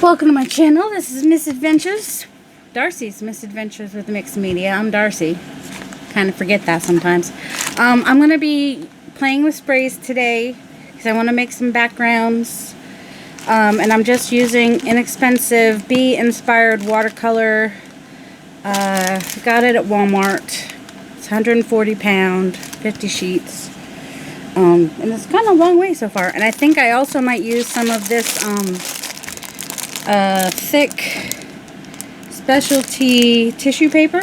Welcome to my channel. This is Misadventures. Darcy's Misadventures with Mixed Media. I'm Darcy. Kind of forget that sometimes. I'm going to be playing with sprays today because I want to make some backgrounds. And I'm just using inexpensive bee-inspired watercolor. Got it at Walmart. It's 140 pound, 50 sheets. And it's gone a long way so far. And I think I also might use some of this thick specialty tissue paper.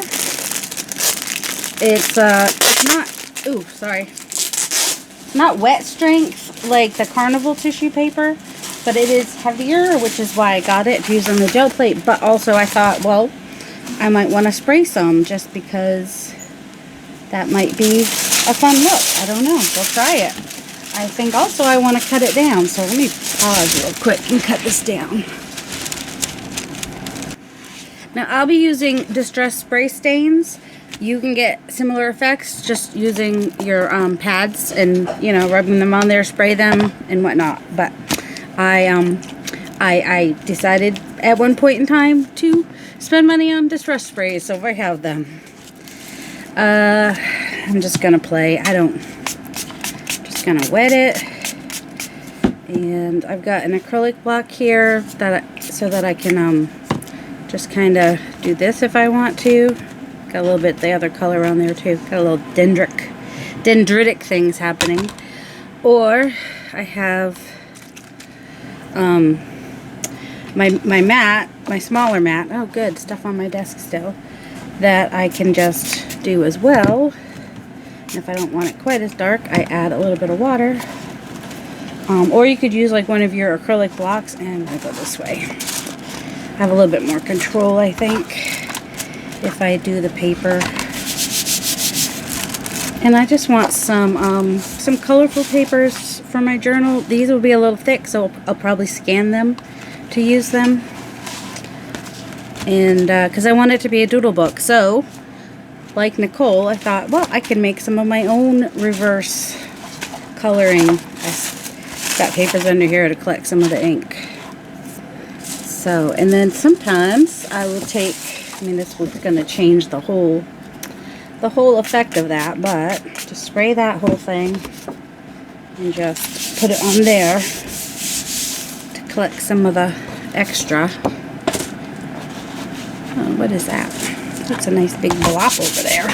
It's not, ooh, sorry. It's not wet strength like the Carnival tissue paper, but it is heavier, which is why I got it to use on the gel plate. But also I thought, well, I might want to spray some just because that might be a fun look. I don't know. We'll try it. I think also I want to cut it down. So let me pause real quick and cut this down. Now I'll be using distress spray stains. You can get similar effects just using your pads and, you know, rubbing them on there, spray them and whatnot. But I decided at one point in time to spend money on distress sprays, so I have them. I'm just gonna play. Just gonna wet it, and I've got an acrylic block here so that I can just kind of do this if I want to. Got a little bit the other color on there too. Got a little dendritic things happening. Or I have my mat, my smaller mat. Oh good, stuff on my desk still. That I can just do as well. And if I don't want it quite as dark, I add a little bit of water. Or you could use like one of your acrylic blocks, and I go this way. I have a little bit more control, I think, if I do the paper. And I just want some colorful papers for my journal. These will be a little thick, so I'll probably scan them to use them. And because I want it to be a doodle book. So, like Nicole, I thought, well, I can make some of my own reverse coloring. I've got papers under here to collect some of the ink. So, and then sometimes I will take, I mean, this was going to change the whole effect of that, but just spray that whole thing and just put it on there to collect some of the extra. Oh, what is that? That's a nice big blop over there.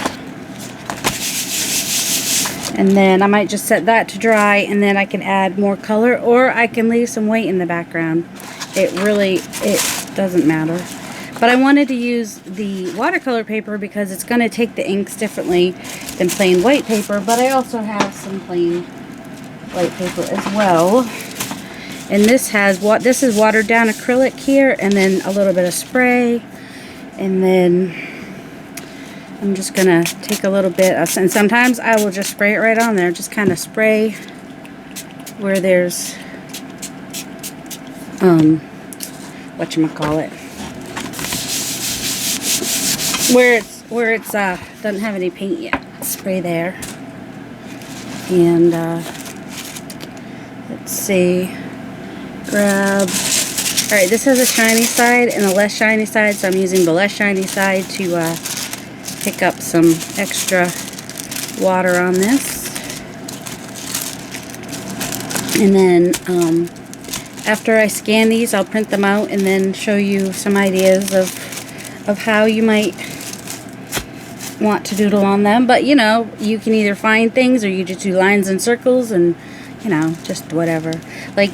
And then I might just set that to dry, and then I can add more color, or I can leave some white in the background. It doesn't matter. But I wanted to use the watercolor paper because it's going to take the inks differently than plain white paper, but I also have some plain white paper as well. And this is watered down acrylic here, and then a little bit of spray. And then I'm just going to take a little bit of, and sometimes I will just spray it right on there. Just kind of spray where there's, whatchamacallit, where it's doesn't have any paint yet. Spray there. And, let's see, grab, alright, this has a shiny side and a less shiny side, so I'm using the less shiny side to pick up some extra water on this. And then after I scan these, I'll print them out and then show you some ideas of how you might want to doodle on them. But you know, you can either find things or you just do lines and circles and, you know, just whatever. Like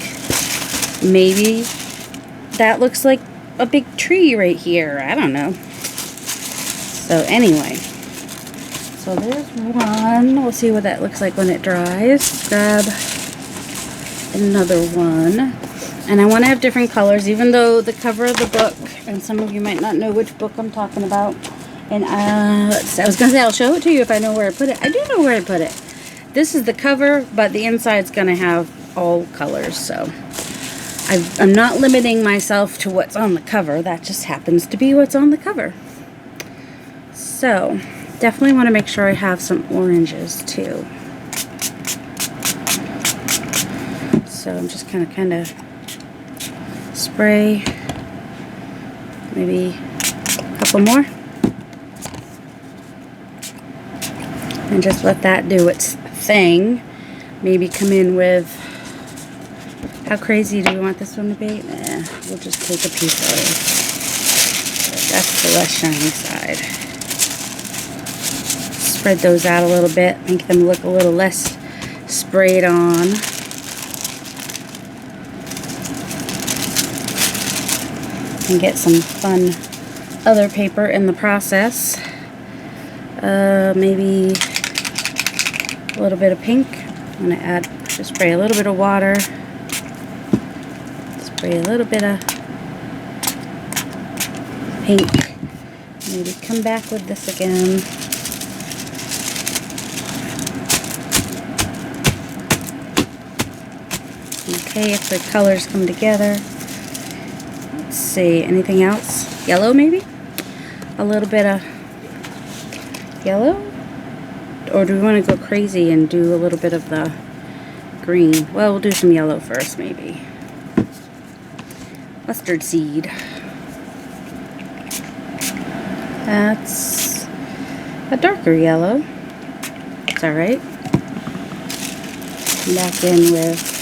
maybe that looks like a big tree right here. I don't know. So anyway, so there's one. We'll see what that looks like when it dries. Grab another one. And I want to have different colors, even though the cover of the book, and some of you might not know which book I'm talking about. And I was going to say I'll show it to you if I know where I put it. I do know where I put it. This is the cover, but the inside's going to have all colors, so I'm not limiting myself to what's on the cover. That just happens to be what's on the cover. So, definitely want to make sure I have some oranges too. So I'm just kind of spray maybe a couple more. And just let that do its thing. Maybe come in with, how crazy do we want this one to be? Nah, we'll just take a piece of it. That's the less shiny side. Spread those out a little bit, make them look a little less sprayed on. And get some fun other paper in the process. Maybe a little bit of pink. I'm going to just spray a little bit of water. Spray a little bit of pink. Maybe come back with this again. Okay, if the colors come together. Let's see, anything else? Yellow maybe? A little bit of yellow? Or do we want to go crazy and do a little bit of the green? Well, we'll do some yellow first maybe. Mustard seed. That's a darker yellow. It's alright. Come back in with...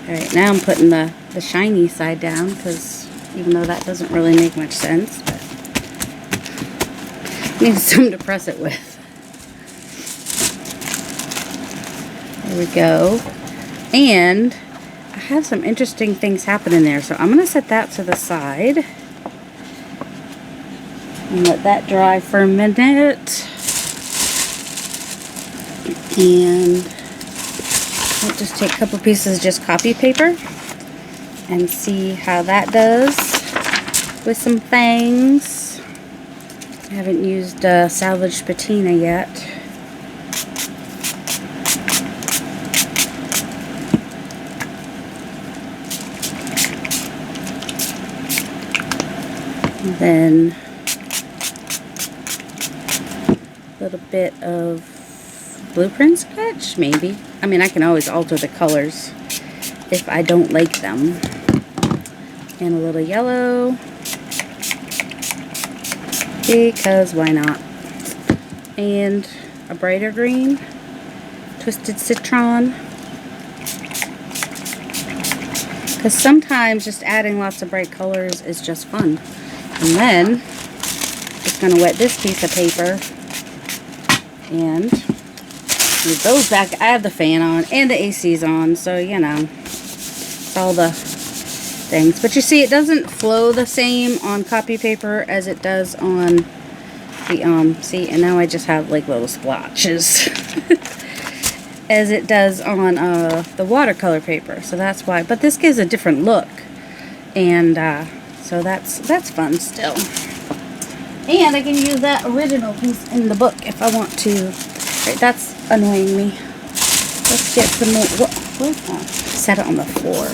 Alright, now I'm putting the shiny side down, because even though that doesn't really make much sense, but I need something to press it with. There we go. And I have some interesting things happening there, so I'm going to set that to the side and let that dry for a minute. And I'll just take a couple pieces of just copy paper and see how that does with some things. I haven't used salvaged patina yet. And then a little bit of blueprint sketch, maybe. I mean, I can always alter the colors if I don't like them. And a little yellow, because why not? And a brighter green, twisted citron. Because sometimes just adding lots of bright colors is just fun. And then, just going to wet this piece of paper and move those back. I have the fan on and the AC's on, so you know, it's all the things. But you see, it doesn't flow the same on copy paper as it does on the, see, and now I just have like little splotches as it does on the watercolor paper. So that's why. But this gives a different look. And, so that's fun still. And I can use that original piece in the book if I want to. Right, that's annoying me. Let's get some more. What is that? Set it on the floor.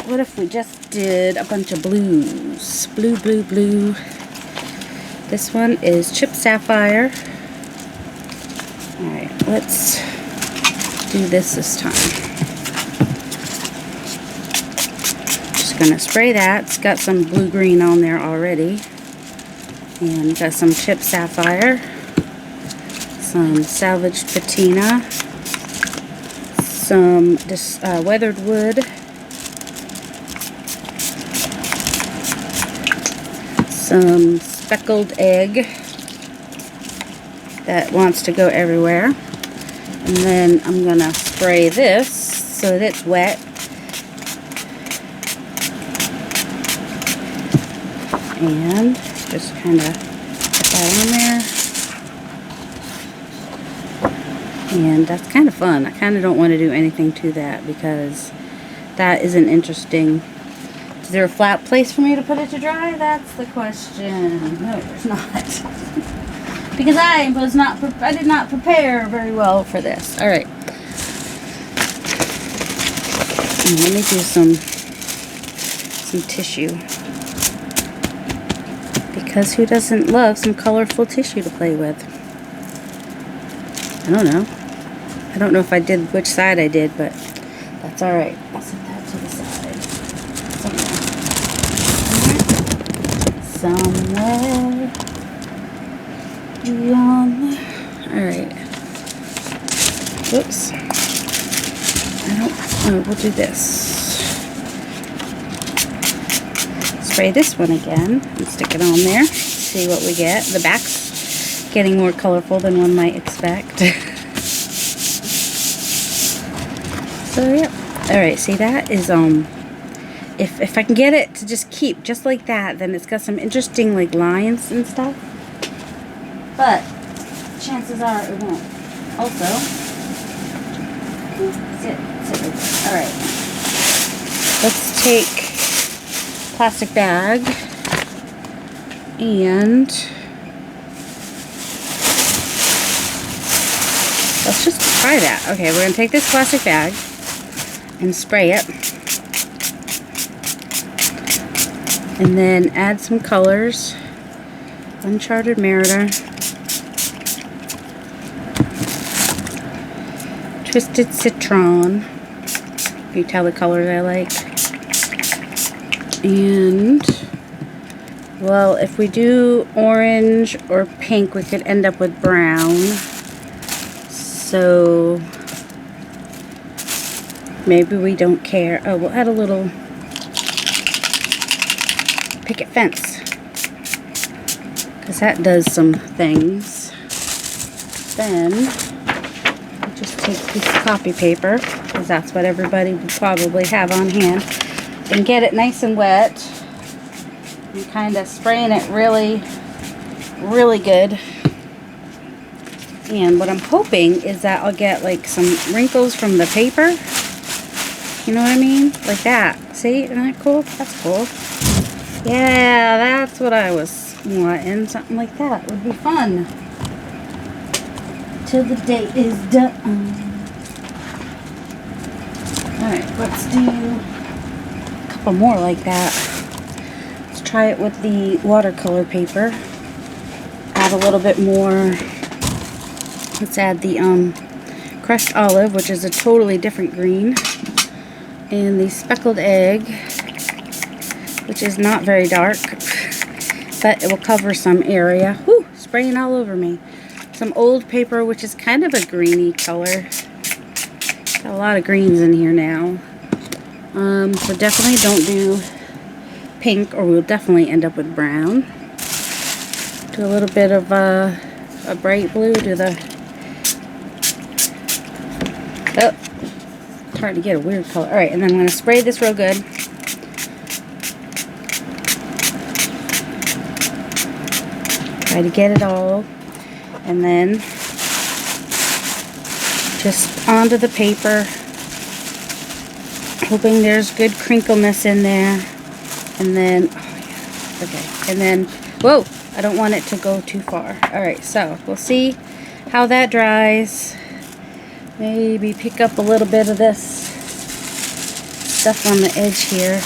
What if we just did a bunch of blues? Blue, blue, blue. This one is Chipped Sapphire. Alright, let's do this time. Gonna spray that. It's got some blue-green on there already. And got some Chipped Sapphire. Some salvaged patina. Some weathered wood. Some speckled egg that wants to go everywhere. And then I'm gonna spray this so that it's wet. And just kind of put that on there. And that's kind of fun. I kind of don't want to do anything to that because that isn't interesting. Is there a flat place for me to put it to dry? That's the question. No, there's not. Because I did not prepare very well for this. All right. And let me do some tissue. Because who doesn't love some colorful tissue to play with? I don't know. I don't know if I did which side I did, but that's alright. I'll set that to the side. somewhere. Beyond. Alright. Whoops. Oh, we'll do this. Spray this one again and stick it on there. See what we get. The back's getting more colorful than one might expect. So yeah. Alright, see that is if I can get it to just keep just like that, then it's got some interesting like lines and stuff. But chances are it won't. Also, sit. Alright. Let's take plastic bag and let's just try that. Okay, we're going to take this plastic bag and spray it. And then add some colors. Uncharted Merida. Twisted Citron. You can tell the colors I like. And, well, if we do orange or pink, we could end up with brown. So, maybe we don't care. Oh, we'll add a little picket fence, because that does some things. Then we'll just take a piece of copy paper, because that's what everybody would probably have on hand, and get it nice and wet and kind of spraying it really good. And what I'm hoping is that I'll get like some wrinkles from the paper, you know what I mean, like that. See, isn't that cool? That's cool. Yeah, that's what I was wanting. Something like that would be fun. Till the date is done. Alright, let's do a couple more like that. Let's try it with the watercolor paper. Add a little bit more. Let's add the crushed olive, which is a totally different green. And the speckled egg, which is not very dark, but it will cover some area. Whew, spraying all over me. Some old paper, which is kind of a greeny color. Got a lot of greens in here now. So definitely don't do pink, or we'll definitely end up with brown. Do a little bit of a bright blue. Do the... Oh, it's hard to get a weird color. Alright, and then I'm going to spray this real good. Try to get it all, and then just onto the paper, hoping there's good crinkleness in there. And then, oh yeah, okay, and then, whoa, I don't want it to go too far. Alright, so we'll see how that dries. Maybe pick up a little bit of this stuff on the edge here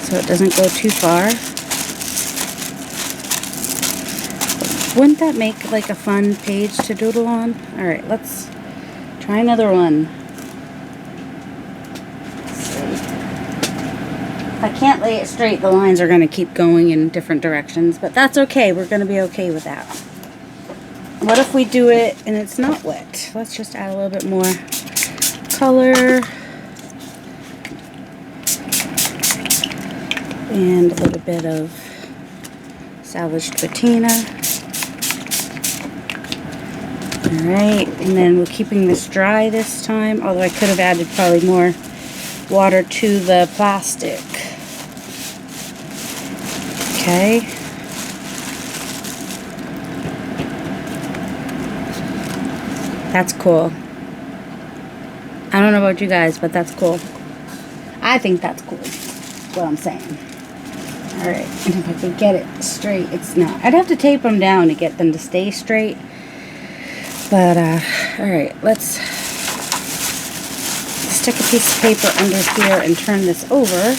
so it doesn't go too far. Wouldn't that make like a fun page to doodle on? Alright, let's try another one. Let's see. If I can't lay it straight, the lines are going to keep going in different directions, but that's okay. We're going to be okay with that. What if we do it and it's not wet? Let's just add a little bit more color. And a little bit of salvaged patina. Alright, and then we're keeping this dry this time, although I could have added probably more water to the plastic. Okay. That's cool. I don't know about you guys, but that's cool. I think that's cool. That's what I'm saying. Alright, and if I could get it straight, it's not. I'd have to tape them down to get them to stay straight. But, alright, let's stick a piece of paper under here and turn this over.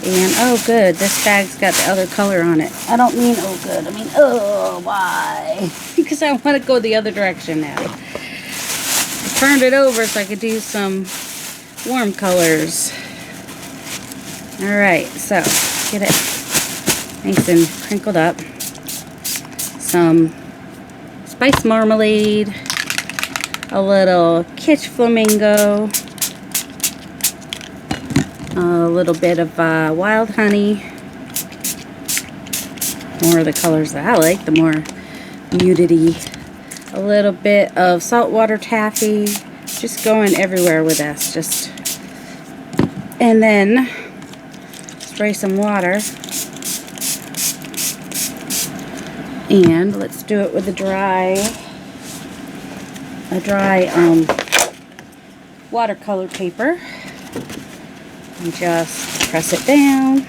And, oh good, this bag's got the other color on it. I don't mean, oh good, I mean, oh, why? Because I want to go the other direction now. I turned it over so I could do some warm colors. Alright, so, Get it nice and crinkled up. Some spice marmalade, a little kitsch flamingo, a little bit of wild honey. More of the colors that I like, the more mutedy. A little bit of saltwater taffy. Just going everywhere with this. And then spray some water. And let's do it with a dry watercolor paper. And just press it down.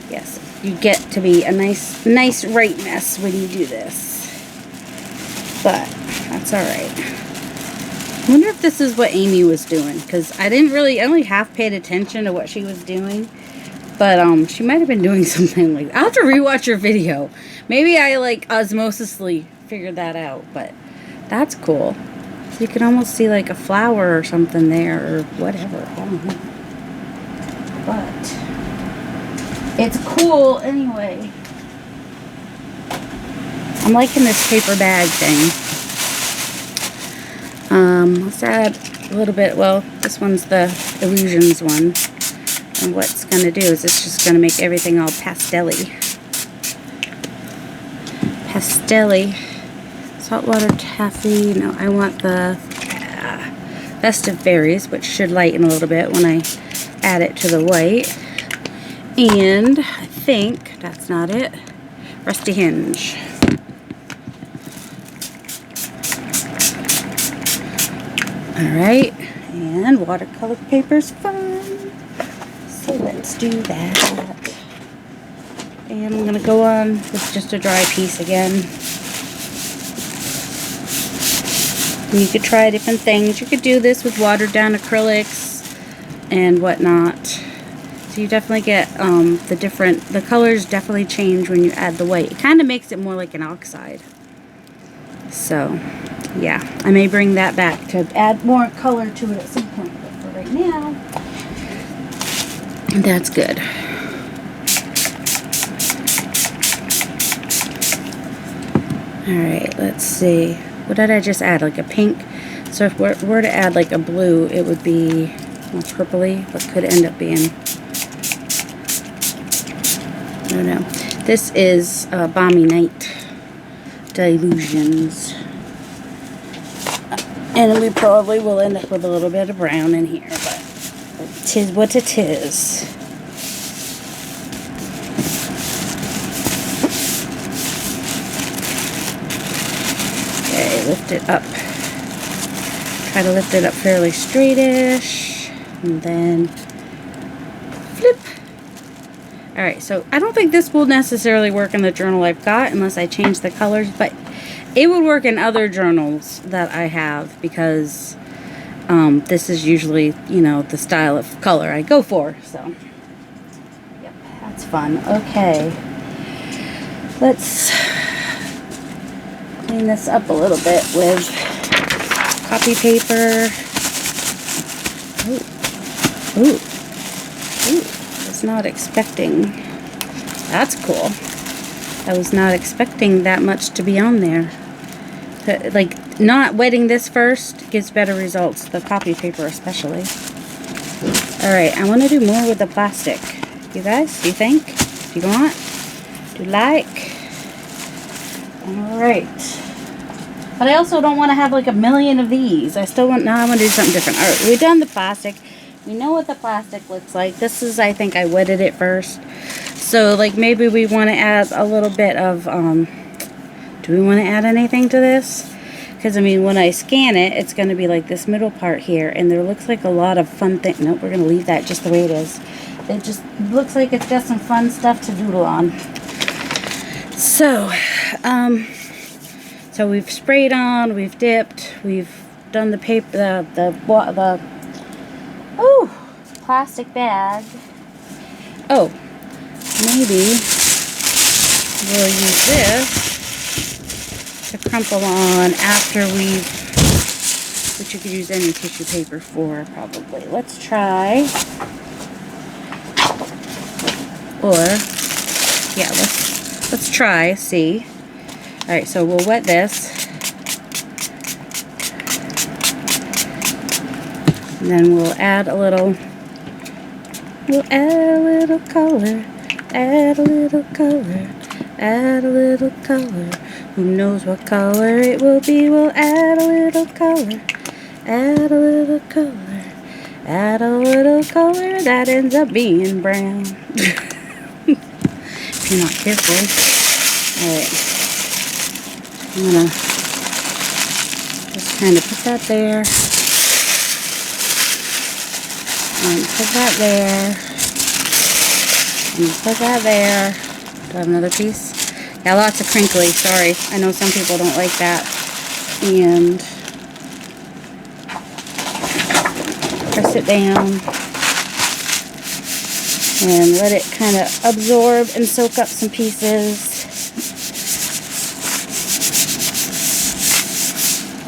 Yes, you get to be a nice right mess when you do this. But that's alright. I wonder if this is what Amy was doing, because I only half paid attention to what she was doing. But she might have been doing something like that. I'll have to rewatch your video. Maybe I like osmosisly figured that out, but that's cool. So you can almost see like a flower or something there or whatever. I don't know. But it's cool anyway. I'm liking this paper bag thing. Let's add a little bit. Well, this one's the Illusions one. And what's going to do is it's just going to make everything all pastel-y. Saltwater taffy. No, I want the festive berries, which should lighten a little bit when I add it to the white. And I think that's not it. Rusty hinge. Alright, and watercolor paper's fun. So let's do that. And I'm going to go on with just a dry piece again. And you could try different things. You could do this with watered down acrylics and whatnot. So you definitely get the colors definitely change when you add the white. It kind of makes it more like an oxide. So yeah, I may bring that back to add more color to it at some point, but for right now, that's good. Alright, let's see. What did I just add? Like a pink? So if we were to add like a blue, it would be more purpley. What could it end up being? I don't know. This is Balmy Night Delusions. And we probably will end up with a little bit of brown in here, but tis what it is. Okay, lift it up. Try to lift it up fairly straightish. And then flip. Alright, so I don't think this will necessarily work in the journal I've got unless I change the colors, but it would work in other journals that I have because this is usually, you know, the style of color I go for. So, yep, that's fun. Okay, let's clean this up a little bit with copy paper. Ooh. I was not expecting. That's cool. I was not expecting that much to be on there. Like, not wetting this first gives better results, the copy paper especially. Alright, I want to do more with the plastic. You guys, do you think? Do you want? Do you like? Alright. But I also don't want to have like a million of these. I want to do something different. Alright, we've done the plastic. We know what the plastic looks like. This is, I think I wetted it first. So, like, maybe we want to add a little bit of, do we want to add anything to this? Because, I mean, when I scan it, it's going to be like this middle part here. And there looks like a lot of fun things. Nope, we're going to leave that just the way it is. It just looks like it's got some fun stuff to doodle on. So, so we've sprayed on, we've dipped, we've done the paper, the plastic bag. Oh, maybe we'll use this to crumple on after which you could use any tissue paper for, probably. Let's try Or, yeah, let's try, see. Alright, so we'll wet this. And then we'll add a little color, add a little color, add a little color. Who knows what color it will be? We'll add a little color, add a little color, add a little color that ends up being brown. If you're not careful. Alright. I'm gonna just kind of put that there. And put that there. And put that there. Do I have another piece? Yeah, lots of crinkly. Sorry. I know some people don't like that. And press it down. And let it kind of absorb and soak up some pieces.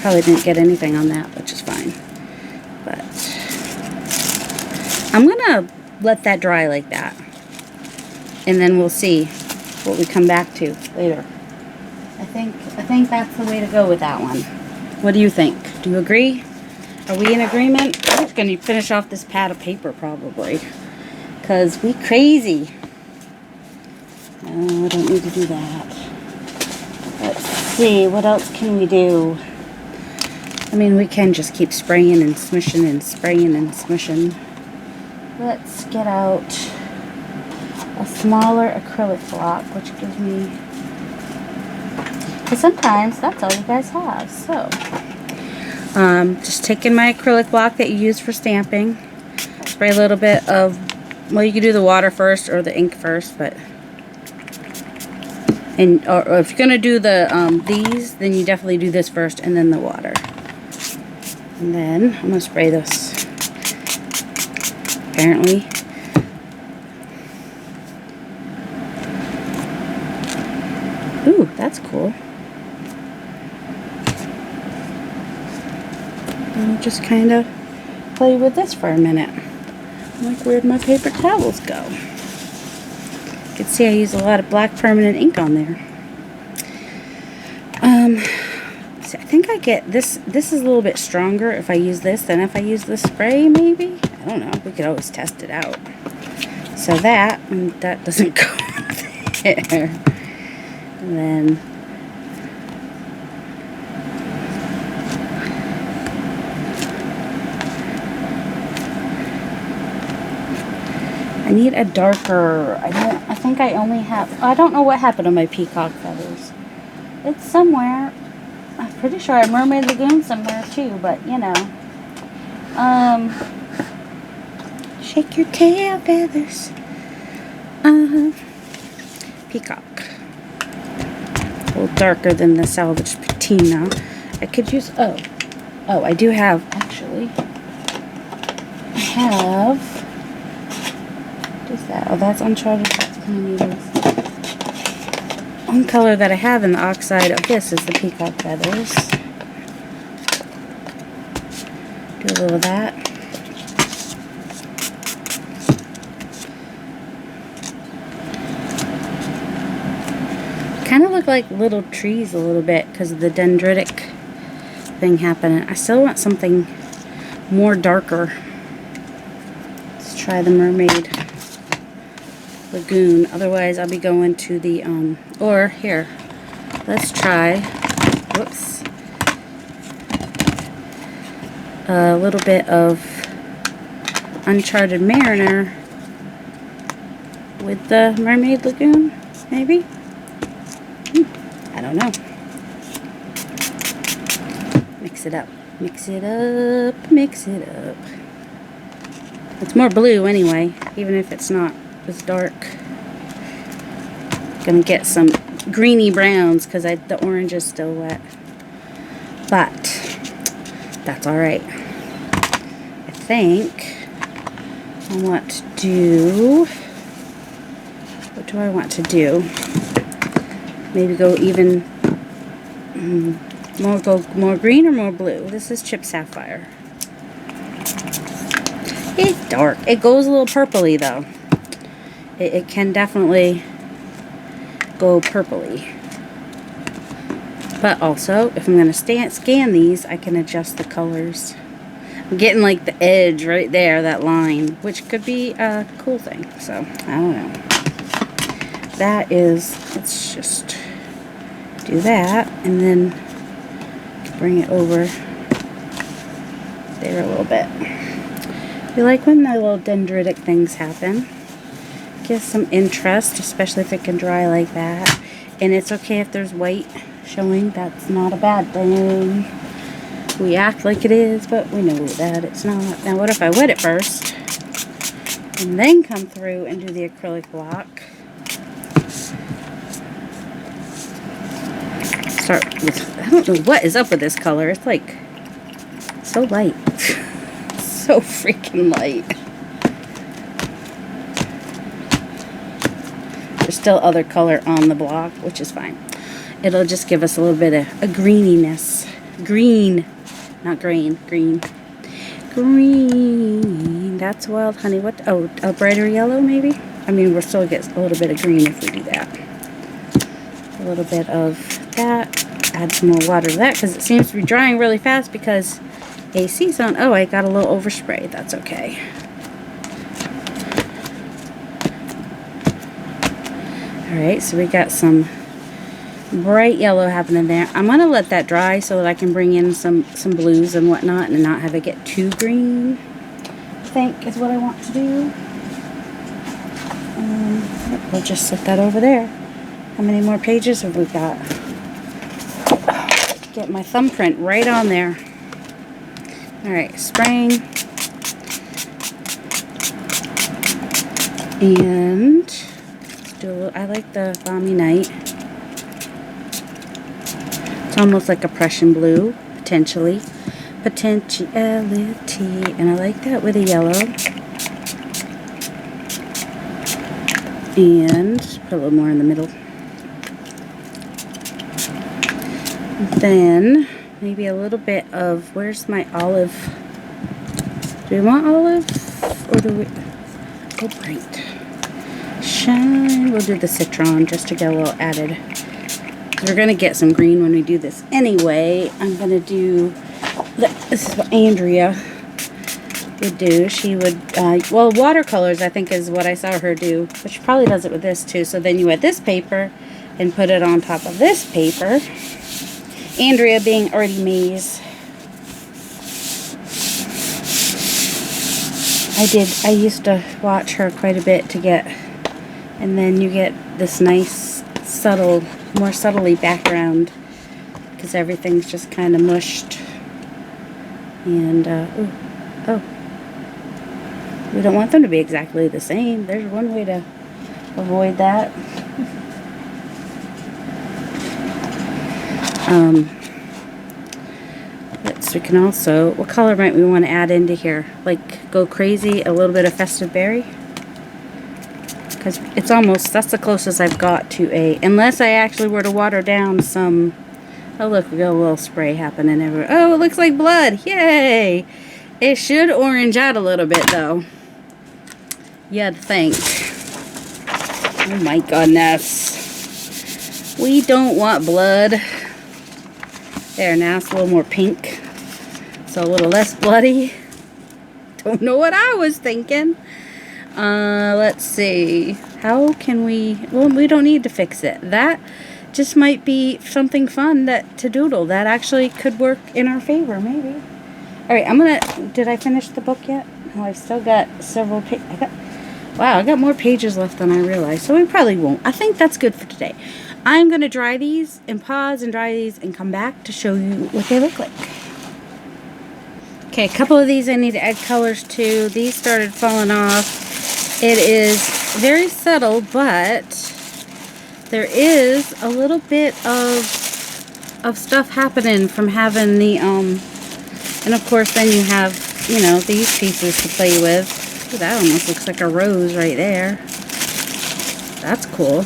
Probably didn't get anything on that, which is fine. But I'm gonna let that dry like that, and then we'll see what we come back to later. I think that's the way to go with that one. What do you think? Do you agree? Are we in agreement? I'm just gonna finish off this pad of paper probably, cause we crazy. Oh, I don't need to do that. Let's see, what else can we do? I mean, we can just keep spraying and smishing and spraying and smishing. Let's get out a smaller acrylic block, which gives me, because sometimes that's all you guys have. So, just taking my acrylic block that you use for stamping, spray a little bit of, well, you can do the water first or the ink first, but, or if you're gonna do the these, then you definitely do this first and then the water. And then I'm gonna spray this. Apparently. Ooh, that's cool. And I'll just kind of play with this for a minute. I'm like, where'd my paper towels go? You can see I use a lot of black permanent ink on there. So I think I get this. This is a little bit stronger if I use this than if I use the spray, maybe. I don't know. We could always test it out. So that doesn't go there. And then I need a darker. I think I only have. I don't know what happened to my peacock feathers. It's somewhere. I'm pretty sure I have Mermaid Lagoon somewhere too, but you know. Shake your tail feathers. Peacock. A little darker than the salvage patina. I could use, oh, I do have, actually. I have, what is that? Oh, that's uncharted. That's kind of neat. One color that I have in the oxide of this is the peacock feathers. Do a little of that. Kind of look like little trees a little bit because of the dendritic thing happening. I still want something more darker. Let's try the Mermaid Lagoon. Otherwise, I'll be going to the, or here, let's try, whoops, a little bit of Uncharted Mariner with the Mermaid Lagoon, maybe? I don't know. Mix it up, mix it up, mix it up. It's more blue anyway, even if it's not as dark. Gonna get some greeny browns because the orange is still wet. But that's alright. I think I want to do, what do I want to do? Maybe go even more green or more blue. This is Chip Sapphire. It's dark. It goes a little purpley though. it can definitely go purpley. But also, if I'm going to scan these, I can adjust the colors. I'm getting like the edge right there, that line, which could be a cool thing. So, I don't know. That is, let's just do that, and then bring it over there a little bit. You like when the little dendritic things happen. Gives some interest, especially if it can dry like that. And it's okay if there's white showing. That's not a bad thing. We act like it is, but we know that it's not. Now what if I wet it first and then come through and do the acrylic block? Start with, I don't know what is up with this color. It's like so light. So freaking light. There's still other color on the block, which is fine. It'll just give us a little bit of a greeniness. Green. Not green. Green. Green. That's wild honey. What? Oh, a brighter yellow maybe? I mean, we'll still get a little bit of green if we do that. A little bit of that. Add some more water to that because it seems to be drying really fast because AC's on. Oh, I got a little overspray. That's okay. Alright, so we got some bright yellow happening there. I'm going to let that dry so that I can bring in some blues and whatnot and not have it get too green, I think is what I want to do. We'll just set that over there. How many more pages have we got? Get my thumbprint right on there. Alright, spraying. And do a little, I like the Balmy Night. It's almost like a Prussian blue, potentially. Potentiality. And I like that with a yellow. And put a little more in the middle. Then maybe a little bit of, where's my olive? Do we want olive? Or do we? Oh, bright. Shine. We'll do the citron just to get a little added. We're going to get some green when we do this anyway. I'm going to do, this is what Andrea would do. She would, well, watercolors I think is what I saw her do. But she probably does it with this too. So then you add this paper and put it on top of this paper. Andrea being Artie Mays. I used to watch her quite a bit to get, and then you get this nice, subtle, more subtly background because everything's just kind of mushed. And, oh, we don't want them to be exactly the same. There's one way to avoid that. We can also, what color might we want to add into here? Like go crazy, a little bit of festive berry? Because it's almost, that's the closest I've got to a, unless I actually were to water down some, oh look, we got a little spray happening everywhere. Oh, it looks like blood, yay! It should orange out a little bit though. You'd think. Oh my goodness. We don't want blood. There, now it's a little more pink. So a little less bloody. Don't know what I was thinking. Let's see. How can we... Well, we don't need to fix it. That just might be something fun that to doodle. That actually could work in our favor, maybe. Alright, I'm gonna... Did I finish the book yet? Oh, I've still got several pages. Wow, I got more pages left than I realized. So we probably won't. I think that's good for today. I'm going to dry these and pause and dry these and come back to show you what they look like. Okay, a couple of these I need to add colors to. These started falling off. It is very subtle, but there is a little bit of stuff happening from having the, and of course then you have, you know, these pieces to play with. Ooh, that almost looks like a rose right there. That's cool.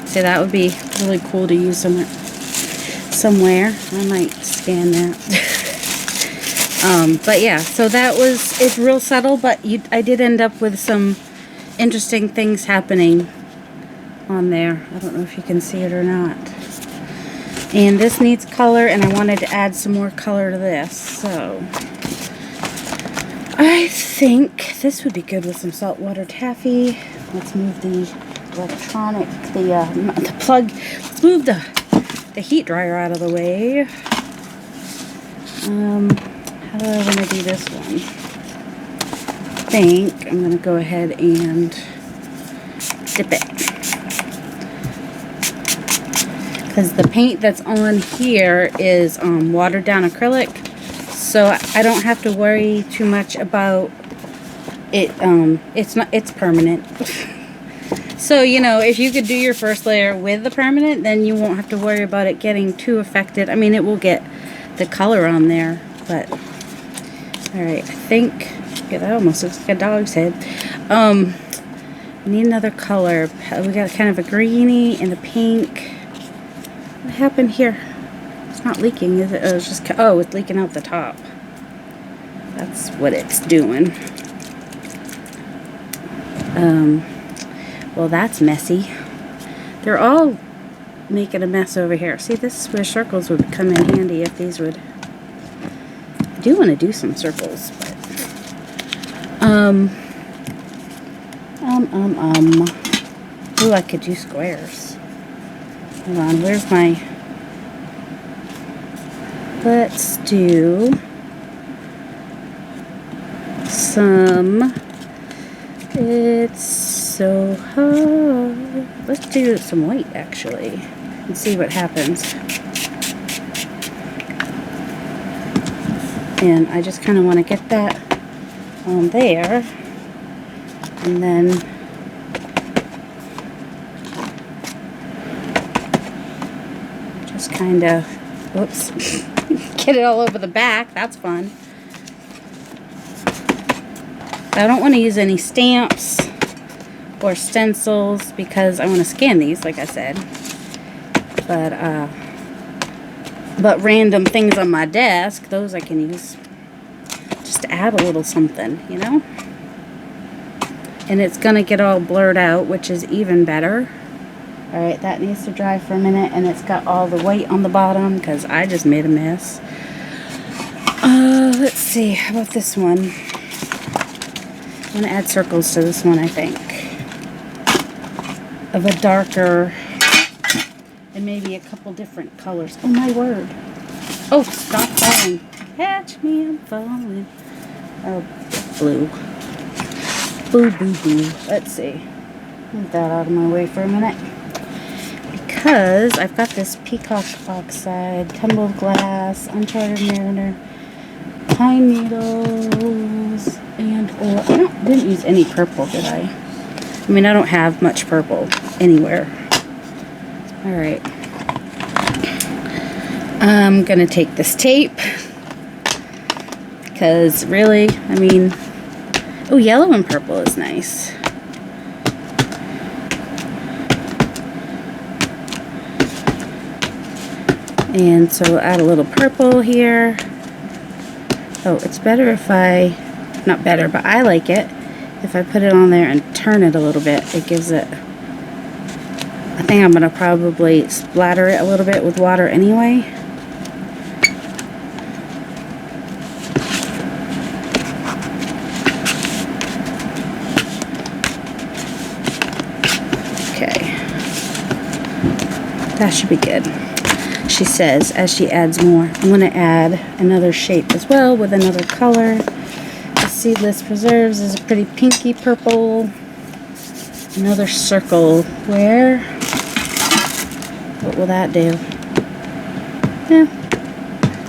See, that would be really cool to use somewhere. I might scan that. But yeah, so that was, it's real subtle, but I did end up with some interesting things happening on there. I don't know if you can see it or not. And this needs color, and I wanted to add some more color to this, so I think this would be good with some saltwater taffy. Let's move the electronic, the plug. Let's move the heat dryer out of the way. How do I want to do this one? I think I'm going to go ahead and dip it. Because the paint that's on here is watered down acrylic, so I don't have to worry too much about it. It's permanent. So, you know, if you could do your first layer with the permanent, then you won't have to worry about it getting too affected. I mean, it will get the color on there, but alright, I think, yeah, that almost looks like a dog's head. We need another color. We got kind of a greeny and a pink. What happened here? It's not leaking, is it? Oh, it's just, oh, it's leaking out the top. That's what it's doing. Well, that's messy. They're all making a mess over here. See, this is where circles would come in handy if these would. I do want to do some circles, but ooh, I could do squares. Hold on, where's my? Let's do some. It's so hard. Let's do some white actually and see what happens. And I just kind of want to get that on there, and then just kind of, whoops, get it all over the back. That's fun. I don't want to use any stamps or stencils because I want to scan these, like I said. But random things on my desk, those I can use just to add a little something, you know? And it's going to get all blurred out, which is even better. Alright, that needs to dry for a minute, and it's got all the white on the bottom because I just made a mess. Let's see, how about this one? I'm going to add circles to this one, I think. Of a darker, and maybe a couple different colors. Oh my word. Oh, stop falling. Catch me, I'm falling. Oh, blue. Boo, boo, boo. Let's see. Move that out of my way for a minute. Because I've got this peacock oxide, tumbled glass, uncharted mariner, pine needles, and oil. I didn't use any purple, did I? I mean, I don't have much purple anywhere. Alright. I'm going to take this tape. Because really, I mean, oh, yellow and purple is nice. And so we'll add a little purple here. Oh, it's better if not better, but I like it if I put it on there and turn it a little bit. It gives it, I think I'm going to probably splatter it a little bit with water anyway. Okay. That should be good. She says as she adds more. I'm going to add another shape as well with another color. The Seedless Preserves is a pretty pinky purple. Another circle. Where? What will that do? Yeah.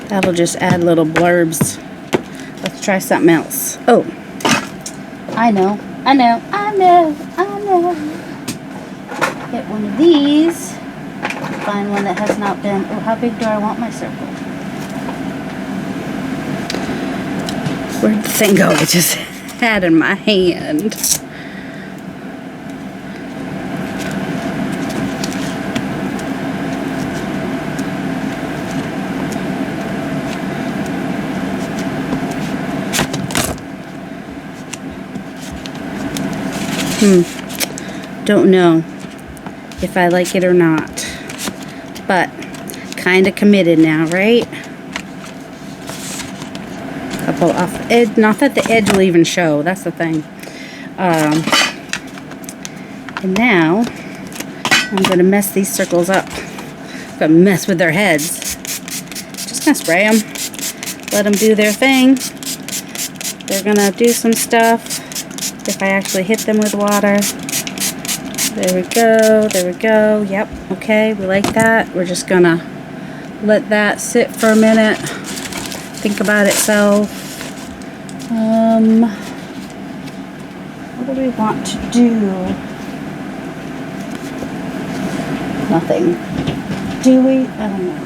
That'll just add little blurbs. Let's try something else. Oh. I know. Get one of these. Find one that has not been. Oh, how big do I want my circle? Where'd the thing go? I just had in my hand. Don't know if I like it or not, but kind of committed now, right? Couple off the edge, not that the edge will even show, that's the thing. And now I'm gonna mess these circles up. I'm gonna mess with their heads. Just gonna spray them, let them do their thing. They're gonna do some stuff if I actually hit them with water. There we go, there we go. Yep, okay, we like that. We're just gonna let that sit for a minute, think about itself. What do we want to do? Nothing. Do we? I don't know.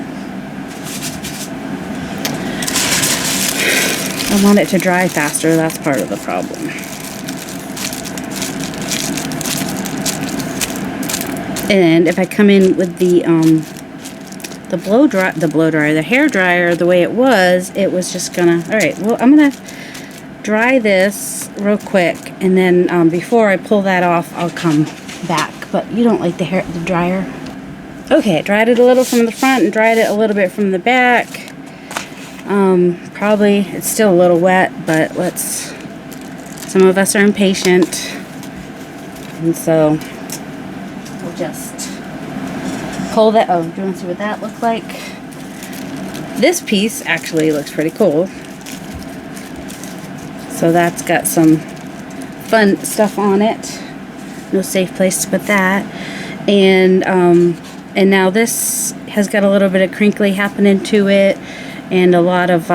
I want it to dry faster, that's part of the problem. And if I come in with the hair dryer the way it was just gonna, alright, well I'm gonna dry this real quick, and then before I pull that off I'll come back. But you don't like the dryer. Okay, I dried it a little from the front and dried it a little bit from the back. Probably it's still a little wet, but some of us are impatient, and so we'll just pull that. Oh, do you want to see what that looks like? This piece actually looks pretty cool. So that's got some fun stuff on it. No safe place to put that. And now this has got a little bit of crinkly happening to it, and a lot of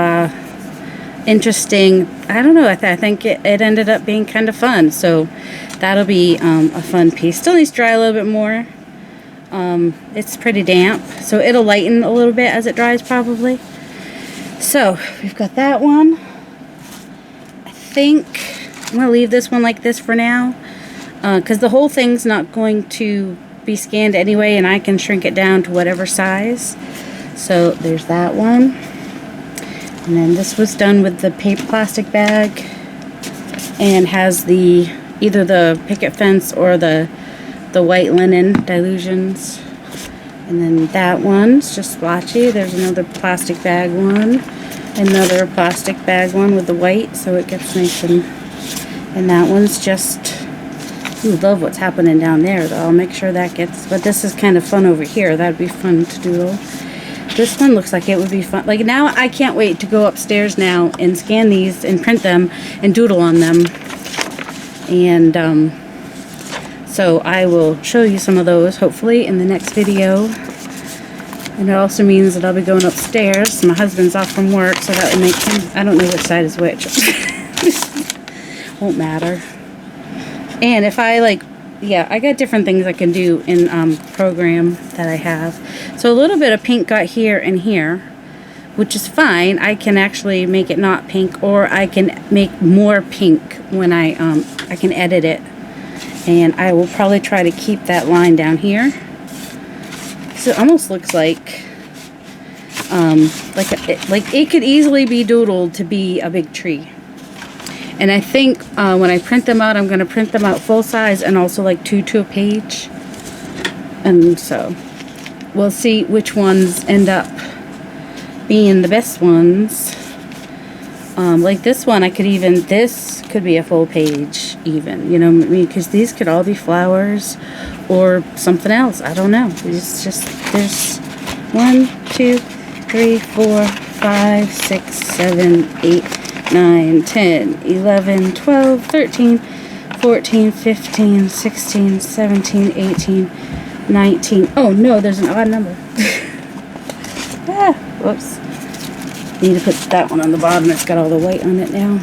interesting, I don't know, I think it ended up being kind of fun. So that'll be a fun piece. Still needs to dry a little bit more. It's pretty damp, so it'll lighten a little bit as it dries probably. So we've got that one. I think I'm going to leave this one like this for now, because the whole thing's not going to be scanned anyway, and I can shrink it down to whatever size. So there's that one. And then this was done with the plastic bag, and has either the picket fence or the white linen dilutions. And then that one's just splotchy. There's another plastic bag one, another plastic bag one with the white, so it gets nice, and that one's just, ooh, love what's happening down there though. I'll make sure that gets, but this is kind of fun over here. That'd be fun to doodle. This one looks like it would be fun. Like now I can't wait to go upstairs now and scan these and print them and doodle on them. And so I will show you some of those hopefully in the next video. And it also means that I'll be going upstairs. My husband's off from work, so that would make him, I don't know which side is which. Won't matter. And if I yeah, I got different things I can do in program that I have. So a little bit of pink got here and here, which is fine. I can actually make it not pink, or I can make more pink when I can edit it. And I will probably try to keep that line down here. So it almost looks like it could easily be doodled to be a big tree. And I think when I print them out, I'm going to print them out full size and also like 2 to a page. And so we'll see which ones end up being the best ones. Like this one, this could be a full page even, you know, I mean, because these could all be flowers or something else. I don't know. It's just, there's 1, 2, 3, 4, 5, 6, 7, 8, 9, 10, 11, 12, 13, 14, 15, 16, 17, 18, 19. Oh no, there's an odd number. Whoops. Need to put that one on the bottom. It's got all the white on it now.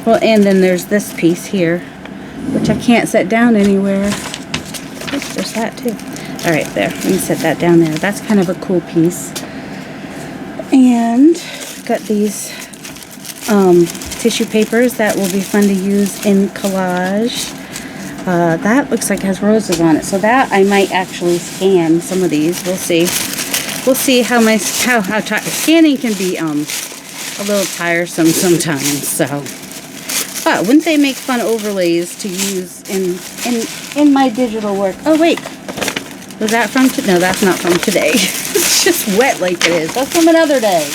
Well, and then there's this piece here, which I can't set down anywhere. Oops, there's that too. Alright, there. Let me set that down there. That's kind of a cool piece. And got these tissue papers that will be fun to use in collage. That looks like it has roses on it, so that I might actually scan some of these. We'll see. We'll see how scanning can be a little tiresome sometimes. So, But wouldn't they make fun overlays to use in my digital work? Oh wait, was that from no, that's not from today. It's just wet like it is. That's from another day.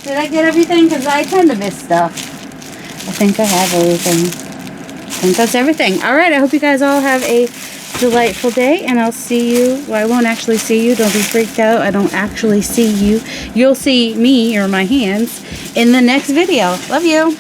Did I get everything? Because I tend to miss stuff. I think I have everything. I think that's everything. Alright, I hope you guys all have a delightful day, and I'll see you. Well, I won't actually see you. Don't be freaked out. I don't actually see you. You'll see me or my hands in the next video. Love you.